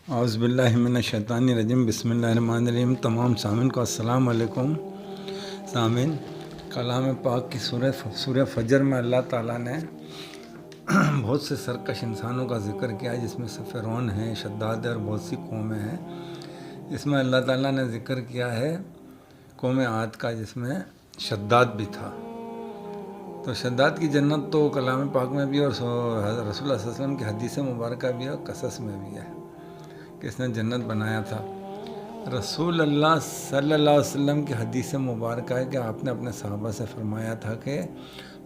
اعوذ باللہ من الشیطان الرجیم، بسم اللہ الرحمن الرحیم۔ تمام سامعین کو السلام علیکم۔ سامعین، کلام پاک کی سورہ فجر میں اللہ تعالیٰ نے بہت سے سرکش انسانوں کا ذکر کیا ہے، جس میں سے فرعون ہے، شداد ہے اور بہت سی قومیں ہیں۔ اس میں اللہ تعالیٰ نے ذکر کیا ہے قوم عاد کا، جس میں شداد بھی تھا۔ تو شداد کی جنت تو کلام پاک میں بھی اور رسول اللہ صلی اللہ علیہ وسلم کی حدیث مبارکہ بھی ہے اور قصص میں بھی ہے کہ اس نے جنت بنایا تھا۔ رسول اللہ صلی اللہ علیہ وسلم کی حدیث مبارکہ ہے کہ آپ نے اپنے صحابہ سے فرمایا تھا کہ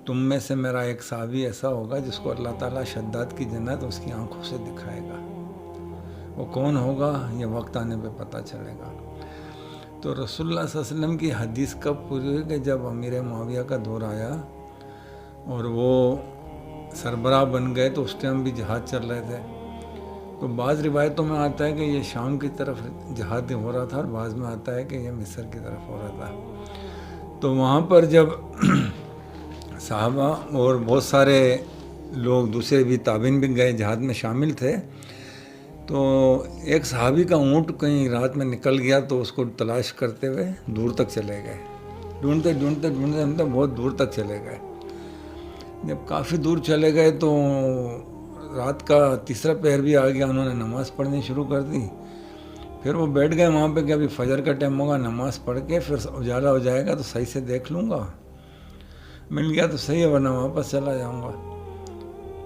تم میں سے میرا ایک صحابی ایسا ہوگا جس کو اللہ تعالیٰ شداد کی جنت اس کی آنکھوں سے دکھائے گا۔ وہ کون ہوگا یہ وقت آنے پہ پتہ چلے گا۔ تو رسول اللہ صلی اللہ علیہ وسلم کی حدیث کب پوری ہوئی کہ جب امیر معاویہ کا دور آیا اور وہ سربراہ بن گئے، تو اس ٹائم بھی جہاد چل رہے تھے۔ تو بعض روایتوں میں آتا ہے کہ یہ شام کی طرف جہاد ہو رہا تھا اور بعض میں آتا ہے کہ یہ مصر کی طرف ہو رہا تھا۔ تو وہاں پر جب صحابہ اور بہت سارے لوگ دوسرے بھی تابعین بھی گئے، جہاد میں شامل تھے، تو ایک صحابی کا اونٹ کہیں رات میں نکل گیا، تو اس کو تلاش کرتے ہوئے دور تک چلے گئے، ڈھونڈتے بہت دور تک چلے گئے۔ جب کافی دور چلے گئے تو رات کا تیسرا پہر بھی آ گیا، انہوں نے نماز پڑھنی شروع کر دی۔ پھر وہ بیٹھ گئے وہاں پہ کہ ابھی فجر کا ٹائم ہوگا، نماز پڑھ کے پھر اجالا ہو جائے گا تو صحیح سے دیکھ لوں گا، مل گیا تو صحیح ہے ورنہ واپس چلا جاؤں گا۔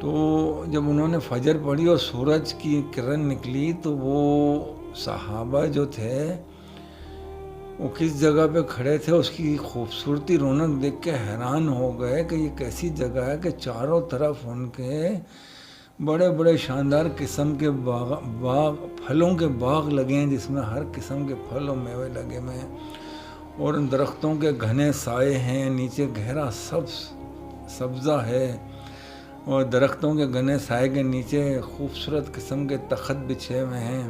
تو جب انہوں نے فجر پڑھی اور سورج کی کرن نکلی تو وہ صحابہ جو تھے وہ کس جگہ پہ کھڑے تھے، اس کی خوبصورتی رونق دیکھ کے حیران ہو گئے کہ یہ کیسی جگہ ہے کہ چاروں طرف ان کے بڑے بڑے شاندار قسم کے باغ پھلوں کے باغ لگے ہیں، جس میں ہر قسم کے پھل اور میوے لگے ہوئے ہیں، اور ان درختوں کے گھنے سائے ہیں، نیچے گہرا سبزہ ہے، اور درختوں کے گھنے سائے کے نیچے خوبصورت قسم کے تخت بچھے ہوئے ہیں،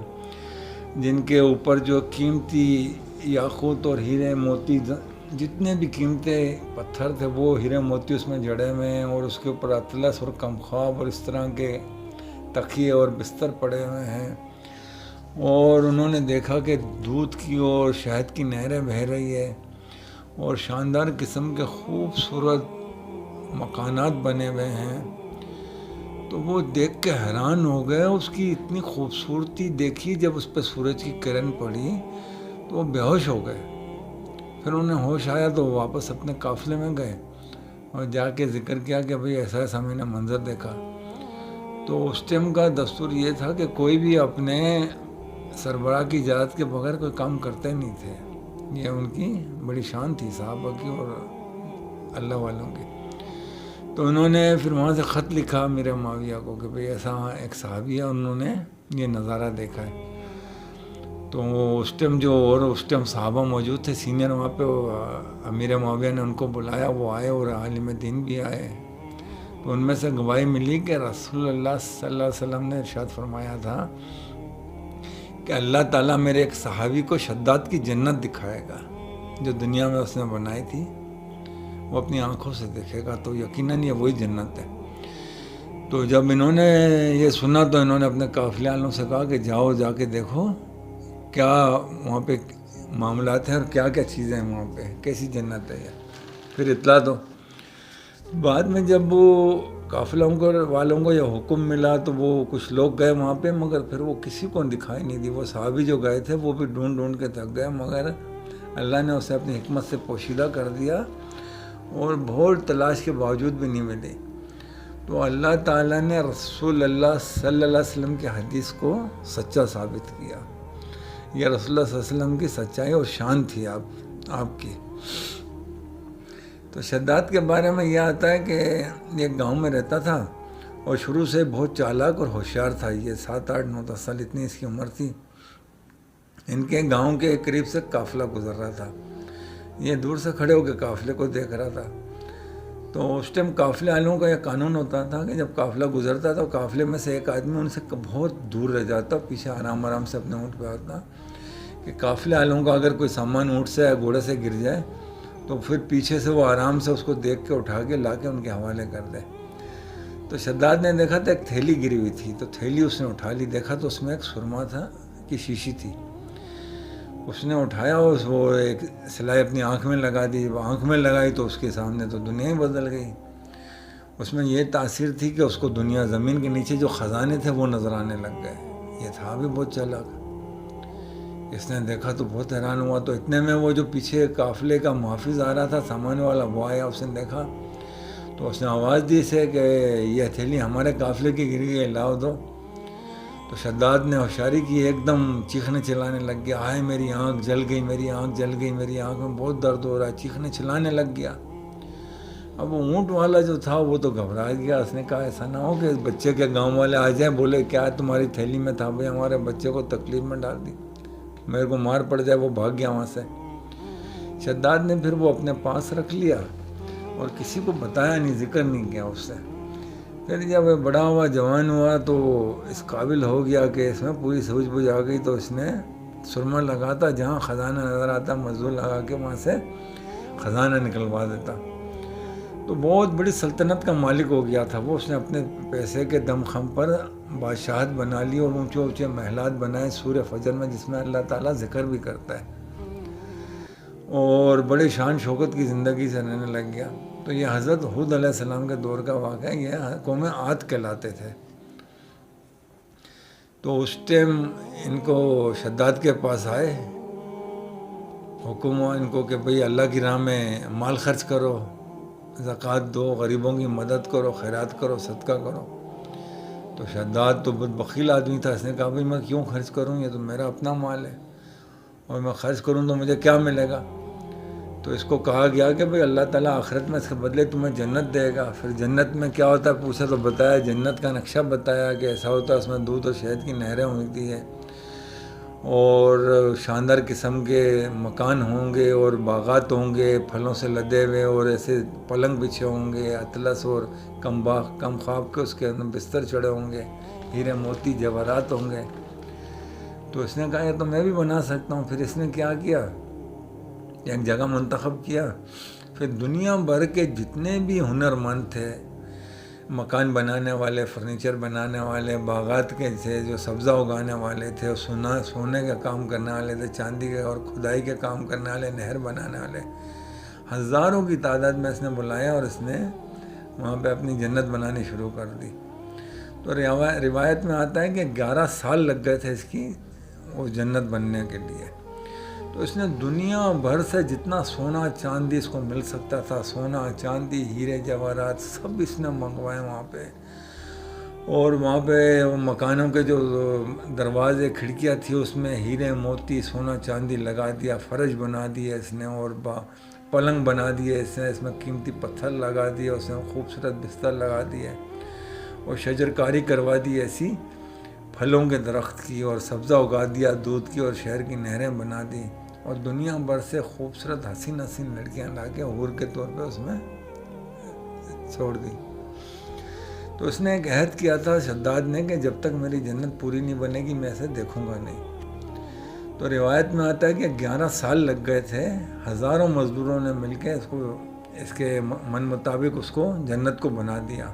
جن کے اوپر جو قیمتی یاقوت اور ہیرے موتی، جتنے بھی قیمتی پتھر تھے وہ ہیرے موتی اس میں جڑے ہوئے ہیں، اور اس کے اوپر اطلس اور کمخواب اور اس طرح کے تکیے اور بستر پڑے ہوئے ہیں۔ اور انہوں نے دیکھا کہ دودھ کی اور شہد کی نہریں بہہ رہی ہے، اور شاندار قسم کے خوبصورت مکانات بنے ہوئے ہیں۔ تو وہ دیکھ کے حیران ہو گئے، اس کی اتنی خوبصورتی دیکھی، جب اس پہ سورج کی کرن پڑی تو وہ بے ہوش ہو گئے۔ پھر انہیں ہوش آیا تو واپس اپنے قافلے میں گئے اور جا کے ذکر کیا کہ بھئی ایسا ایسا میں نے منظر دیکھا۔ تو اس ٹائم کا دستور یہ تھا کہ کوئی بھی اپنے سربراہ کی اجازت کے بغیر کوئی کام کرتے نہیں تھے، یہ ان کی بڑی شان تھی صحابہ کی اور اللہ والوں کی۔ تو انہوں نے پھر وہاں سے خط لکھا امیر معاویہ کو کہ بھئی ایسا ایک صحابی ہے، انہوں نے یہ نظارہ دیکھا ہے۔ تو اس ٹائم صحابہ موجود تھے سینئر وہاں پہ، امیر معاویہ نے ان کو بلایا، وہ آئے اور عالم دین بھی آئے۔ تو ان میں سے گواہی ملی کہ رسول اللہ صلی اللہ علیہ وسلم نے ارشاد فرمایا تھا کہ اللہ تعالیٰ میرے ایک صحابی کو شداد کی جنت دکھائے گا جو دنیا میں اس نے بنائی تھی، وہ اپنی آنکھوں سے دیکھے گا، تو یقیناً یہ وہی جنت ہے۔ تو جب انہوں نے یہ سنا تو انہوں نے اپنے قافلے والوں سے کہا کہ جاؤ جا کے دیکھو کیا وہاں پہ معاملات ہیں اور کیا کیا چیزیں ہیں وہاں پہ، کیسی جنت ہے یہ، پھر اطلاع دو۔ بعد میں جب وہ قافلوں والوں کو یہ حکم ملا تو وہ کچھ لوگ گئے وہاں پہ، مگر پھر وہ کسی کو دکھائی نہیں دی۔ وہ صحابی جو گئے تھے وہ بھی ڈھونڈ کے تھک گئے، مگر اللہ نے اسے اپنی حکمت سے پوشیدہ کر دیا اور بہت تلاش کے باوجود بھی نہیں ملی۔ تو اللہ تعالیٰ نے رسول اللہ صلی اللہ علیہ وسلم کی حدیث کو سچا ثابت کیا۔ یہ رسول اللہ صلی اللہ علیہ وسلم کی سچائی اور شان تھی آپ کی۔ تو شداد کے بارے میں یہ آتا ہے کہ ایک گاؤں میں رہتا تھا اور شروع سے بہت چالاک اور ہوشیار تھا۔ یہ 7 8 9 سال اتنی اس کی عمر تھی۔ ان کے گاؤں کے قریب سے قافلہ گزر رہا تھا، یہ دور سے کھڑے ہو کے قافلے کو دیکھ رہا تھا۔ تو اس ٹائم قافلے والوں کا یہ قانون ہوتا تھا کہ جب قافلہ گزرتا تو قافلے میں سے ایک آدمی ان سے بہت دور رہ جاتا، پیچھے آرام سے اپنے اونٹ پہ آتا کہ قافلے والوں کا اگر کوئی سامان اونٹ سے یا گھوڑے سے گر جائے تو پھر پیچھے سے وہ آرام سے اس کو دیکھ کے اٹھا کے لا کے ان کے حوالے کر دے۔ تو شداد نے دیکھا تو ایک تھیلی گری ہوئی تھی، تو تھیلی اس نے اٹھا لی، دیکھا تو اس میں ایک سرما تھا کی شیشی تھی، اس نے اٹھایا اور وہ ایک سلائی اپنی آنکھ میں لگا دی، وہ آنکھ میں لگائی تو اس کے سامنے تو دنیا ہی بدل گئی۔ اس میں یہ تاثیر تھی کہ اس کو دنیا، زمین کے نیچے جو خزانے تھے وہ نظر آنے لگ گئے۔ یہ تھا بھی بہت چالاک، اس نے دیکھا تو بہت حیران ہوا۔ تو اتنے میں وہ جو پیچھے قافلے کا محافظ آ رہا تھا سامان والا، وہ آیا، اس نے دیکھا تو اس نے آواز دی سے کہ یہ ہتھیلی ہمارے قافلے کی گری ہے، لاؤ دو۔ تو شداد نے ہوشیاری کی، ایک دم چیخنے چلانے لگ گیا، ہائے میری آنکھ جل گئی، میری آنکھ جل گئی، میری آنکھ میں بہت درد ہو رہا ہے، چیخنے چلانے لگ گیا۔ اب وہ اونٹ والا جو تھا وہ تو گھبرا گیا، اس نے کہا ایسا نہ ہو کہ اس بچے کے گاؤں والے آ جائیں، بولے کیا تمہاری تھیلی میں تھا؟ بھائی ہمارے بچے کو تکلیف میں ڈال دی، میرے کو مار پڑ جائے۔ وہ بھاگ گیا وہاں سے۔ شداد نے پھر وہ اپنے پاس رکھ لیا اور کسی کو بتایا نہیں، ذکر نہیں کیا اس سے۔ پھر جب بڑا ہوا، جوان ہوا، تو اس قابل ہو گیا کہ اس میں پوری سوجھ بوجھ آ گئی، تو اس نے سرما لگاتا، جہاں خزانہ نظر آتا مزدور لگا کے وہاں سے خزانہ نکلوا دیتا۔ تو بہت بڑی سلطنت کا مالک ہو گیا تھا وہ۔ اس نے اپنے پیسے کے دم خم پر بادشاہت بنا لی اور اونچے اونچے محلات بنائے سورہ فجر میں، جس میں اللہ تعالیٰ ذکر بھی کرتا ہے، اور بڑے شان شوکت کی زندگی سے رہنے لگ گیا۔ تو یہ حضرت ہود علیہ السلام کے دور کا واقعہ ہے۔ یہ قوم عاد کہلاتے تھے۔ تو اس ٹائم ان کو شداد کے پاس آئے، حکم ہوا ان کو کہ بھئی اللہ کی راہ میں مال خرچ کرو، زکوٰۃ دو، غریبوں کی مدد کرو، خیرات کرو، صدقہ کرو۔ تو شداد تو بہت بخیل آدمی تھا، اس نے کہا بھئی میں کیوں خرچ کروں، یہ تو میرا اپنا مال ہے، اور میں خرچ کروں تو مجھے کیا ملے گا؟ تو اس کو کہا گیا کہ بھئی اللہ تعالیٰ آخرت میں اس کے بدلے تمہیں جنت دے گا۔ پھر جنت میں کیا ہوتا ہے پوچھا تو بتایا، جنت کا نقشہ بتایا کہ ایسا ہوتا ہے، اس میں دودھ اور شہد کی نہریں ہوتی ہیں، اور شاندار قسم کے مکان ہوں گے، اور باغات ہوں گے پھلوں سے لدے ہوئے، اور ایسے پلنگ بچھے ہوں گے اطلس اور کم خواب کے، اس کے اندر بستر چڑھے ہوں گے، ہیرے موتی جواہرات ہوں گے۔ تو اس نے کہا یہ تو میں بھی بنا سکتا ہوں۔ پھر اس نے کیا کیا، ایک جگہ منتخب کیا، پھر دنیا بھر کے جتنے بھی ہنرمند تھے، مکان بنانے والے، فرنیچر بنانے والے، باغات کے تھے جو سبزہ اگانے والے تھے، سونے کا کام کرنے والے تھے، چاندی کے اور کھدائی کے کام کرنے والے، نہر بنانے والے، ہزاروں کی تعداد میں اس نے بلایا، اور اس نے وہاں پہ اپنی جنت بنانی شروع کر دی۔ تو روایت میں آتا ہے کہ 11 سال لگ گئے تھے اس کی وہ جنت بننے کے لیے۔ تو اس نے دنیا بھر سے جتنا سونا چاندی اس کو مل سکتا تھا، سونا چاندی ہیرے جواہرات سب اس نے منگوائے وہاں پہ، اور وہاں پہ مکانوں کے جو دروازے کھڑکیاں تھیں اس میں ہیرے موتی سونا چاندی لگا دیا، فرش بنا دیا اس نے، اور پلنگ بنا دیے اس میں قیمتی پتھر لگا دیے، اس نے خوبصورت بستر لگا دیے، اور شجر کاری کروا دی ایسی پھلوں کے درخت کی، اور سبزہ اگا دیا دودھ کی، اور شہر کی نہریں بنا دی، اور دنیا بھر سے خوبصورت حسین لڑکیاں لا کے حور کے طور پہ اس میں چھوڑ دی۔ تو اس نے ایک عہد کیا تھا شداد نے کہ جب تک میری جنت پوری نہیں بنے گی میں اسے دیکھوں گا نہیں۔ تو روایت میں آتا ہے کہ 11 سال لگ گئے تھے، ہزاروں مزدوروں نے مل کے اس کے من مطابق اس کو جنت کو بنا دیا۔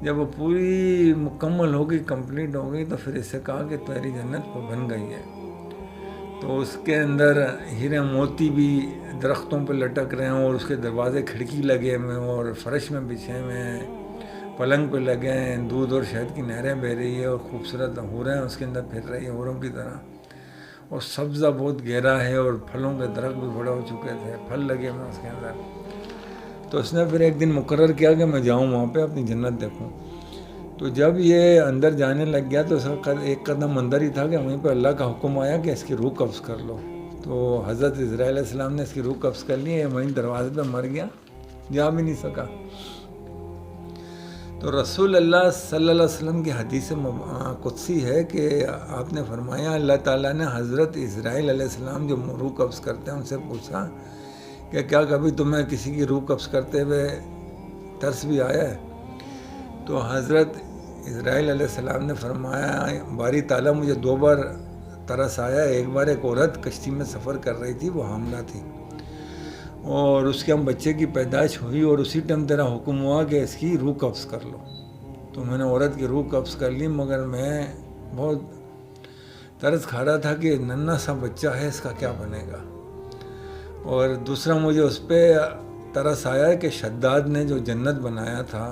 جب وہ پوری مکمل ہو گئی، کمپلیٹ ہو گئی، تو پھر اس سے کہا کہ تیری جنت وہ بن گئی ہے۔ تو اس کے اندر ہیرے موتی بھی درختوں پہ لٹک رہے ہیں، اور اس کے دروازے کھڑکی لگے ہوئے ہیں، اور فرش میں بچھے ہوئے ہیں، پلنگ پہ لگے ہیں، دودھ اور شہد کی نہریں بہہ رہی ہے، اور خوبصورت حوریں اس کے اندر پھر رہی ہیں حوروں کی طرح، اور سبزہ بہت گہرا ہے، اور پھلوں کے درخت بھی بڑے ہو چکے تھے، پھل لگے ہوئے ہیں اس کے اندر۔ تو اس نے پھر ایک دن مقرر کیا کہ میں جاؤں وہاں پہ اپنی جنت دیکھوں۔ تو جب یہ اندر جانے لگ گیا تو اس کا ایک قدم اندر ہی تھا کہ وہیں پہ اللہ کا حکم آیا کہ اس کی روح قبض کر لو۔ تو حضرت عزرائیل علیہ السلام نے اس کی روح قبض کر لی، وہیں دروازے پہ مر گیا، جا بھی نہیں سکا۔ تو رسول اللہ صلی اللہ علیہ وسلم کی حدیث قدسی ہے کہ آپ نے فرمایا اللہ تعالیٰ نے حضرت عزرائیل علیہ السلام جو روح قبض کرتے ہیں ان سے پوچھا کہ کیا کبھی تمہیں کسی کی روح قبض کرتے ہوئے ترس بھی آیا ہے؟ تو حضرت عزرائیل علیہ السلام نے فرمایا باری تعالیٰ مجھے 2 بار ترس آیا، ایک بار ایک عورت کشتی میں سفر کر رہی تھی، وہ حاملہ تھی، اور اس کے ہم بچے کی پیدائش ہوئی، اور اسی ٹائم تیرا حکم ہوا کہ اس کی روح قبض کر لو۔ تو میں نے عورت کی روح قبض کر لی، مگر میں بہت ترس کھا رہا تھا کہ ننھا سا بچہ ہے، اس کا کیا بنے گا۔ اور دوسرا مجھے اس پہ ترس آیا کہ شداد نے جو جنت بنایا تھا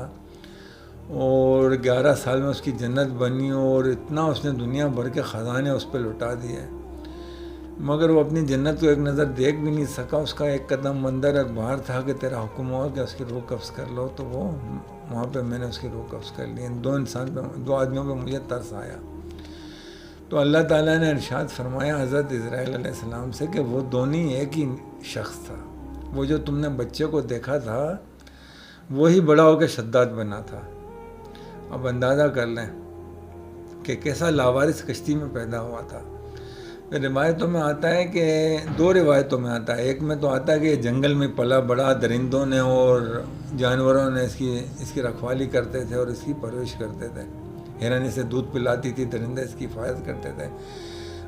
اور 11 سال میں اس کی جنت بنی اور اتنا اس نے دنیا بھر کے خزانے اس پہ لٹا دیے، مگر وہ اپنی جنت کو ایک نظر دیکھ بھی نہیں سکا۔ اس کا ایک قدم اندر ایک باہر تھا کہ تیرا حکم ہوا کہ اس کی روح قبض کر لو، تو وہ وہاں پہ میں نے اس کی روح قبض کر لی۔ دو آدمیوں پہ مجھے ترس آیا، تو اللہ تعالیٰ نے ارشاد فرمایا حضرت اسرائیل علیہ السلام سے کہ وہ دونوں ایک ہی شخص تھا، وہ جو تم نے بچے کو دیکھا تھا وہی بڑا ہو کے شداد بنا تھا۔ اب اندازہ کر لیں کہ کیسا لاوارث کشتی میں پیدا ہوا تھا۔ روایتوں میں آتا ہے کہ 2 روایتوں میں آتا ہے، ایک میں تو آتا ہے کہ جنگل میں پلا بڑا، درندوں نے اور جانوروں نے اس کی رکھوالی کرتے تھے اور اس کی پرورش کرتے تھے، ہرن اسے دودھ پلاتی تھی، درندے اس کی حفاظت کرتے تھے۔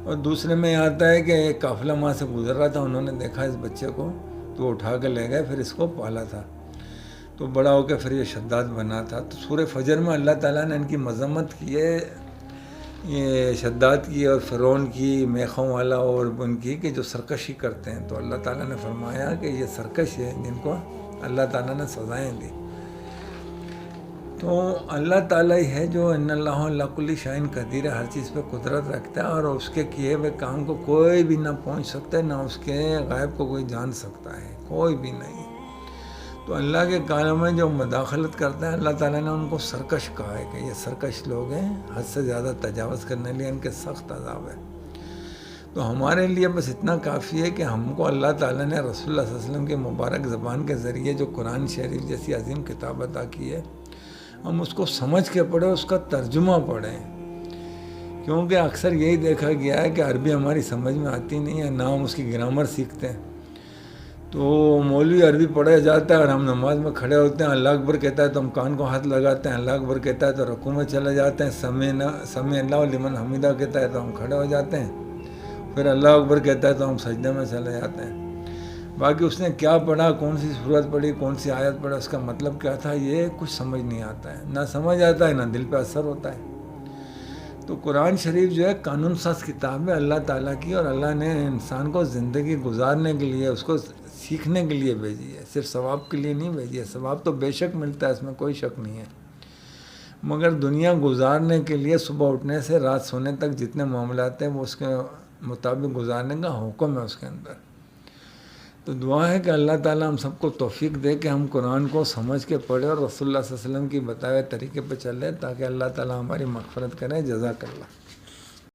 اور دوسرے میں آتا ہے کہ ایک قافلہ وہاں سے گزر رہا تھا، انہوں نے دیکھا اس بچے کو تو وہ اٹھا کے لے گئے، پھر اس کو پالا تھا تو بڑا ہو کے پھر یہ شداد بنا تھا۔ تو سورہ فجر میں اللہ تعالیٰ نے ان کی مذمت کی ہے، یہ شداد کی اور فرعون کی، میخوں والا اور ان کی کہ جو سرکشی کرتے ہیں، تو اللہ تعالیٰ نے فرمایا کہ یہ سرکش ہے جن کو اللہ تعالیٰ نے سزائیں دی۔ تو اللہ تعالیٰ ہی ہے جو ان اللہ علی کل شیء قدیر ہے، ہر چیز پہ قدرت رکھتا ہے اور اس کے کیے ہوئے کام کو کوئی بھی نہ پہنچ سکتا ہے، نہ اس کے غائب کو کوئی جان سکتا ہے، کوئی بھی نہیں۔ تو اللہ کے کاموں میں جو مداخلت کرتا ہے اللہ تعالیٰ نے ان کو سرکش کہا ہے کہ یہ سرکش لوگ ہیں، حد سے زیادہ تجاوز کرنے لیے ان کے سخت عذاب ہے۔ تو ہمارے لیے بس اتنا کافی ہے کہ ہم کو اللہ تعالیٰ نے رسول اللہ صلی اللہ علیہ وسلم کی مبارک زبان کے ذریعے جو قرآن شریف جیسی عظیم کتاب عطا کی ہے، ہم اس کو سمجھ کے پڑھیں، اس کا ترجمہ پڑھیں، کیونکہ اکثر یہی دیکھا گیا ہے کہ عربی ہماری سمجھ میں آتی نہیں ہے، نہ ہم اس کی گرامر سیکھتے ہیں۔ تو مولوی عربی پڑھا جاتا ہے اور ہم نماز میں کھڑے ہوتے ہیں، اللہ اکبر کہتا ہے تو ہم کان کو ہاتھ لگاتے ہیں، اللہ اکبر کہتا ہے تو رکوع میں چلے جاتے ہیں، سمع اللہ لمن حمیدہ کہتا ہے تو ہم کھڑے ہو جاتے ہیں، پھر اللہ اکبر کہتا ہے تو ہم سجدے میں چلے جاتے ہیں۔ باقی اس نے کیا پڑھا، کون سی سورت پڑھی، کون سی آیت پڑھا، اس کا مطلب کیا تھا، یہ کچھ سمجھ نہیں آتا ہے، نہ سمجھ آتا ہے نہ دل پہ اثر ہوتا ہے۔ تو قرآن شریف جو ہے قانون ساز کتاب ہے اللہ تعالیٰ کی، اور اللہ نے انسان کو زندگی گزارنے کے لیے، اس کو سیکھنے کے لیے بھیجی ہے، صرف ثواب کے لیے نہیں بھیجی ہے۔ ثواب تو بے شک ملتا ہے، اس میں کوئی شک نہیں ہے، مگر دنیا گزارنے کے لیے صبح اٹھنے سے رات سونے تک جتنے معاملات ہیں وہ اس کے مطابق گزارنے کا حکم ہے اس کے اندر۔ تو دعا ہے کہ اللہ تعالیٰ ہم سب کو توفیق دے کہ ہم قرآن کو سمجھ کے پڑھیں اور رسول اللہ صلی اللہ علیہ وسلم کی بتائے طریقے پہ چلیں، تاکہ اللہ تعالیٰ ہماری مغفرت کرے۔ جزاک اللہ۔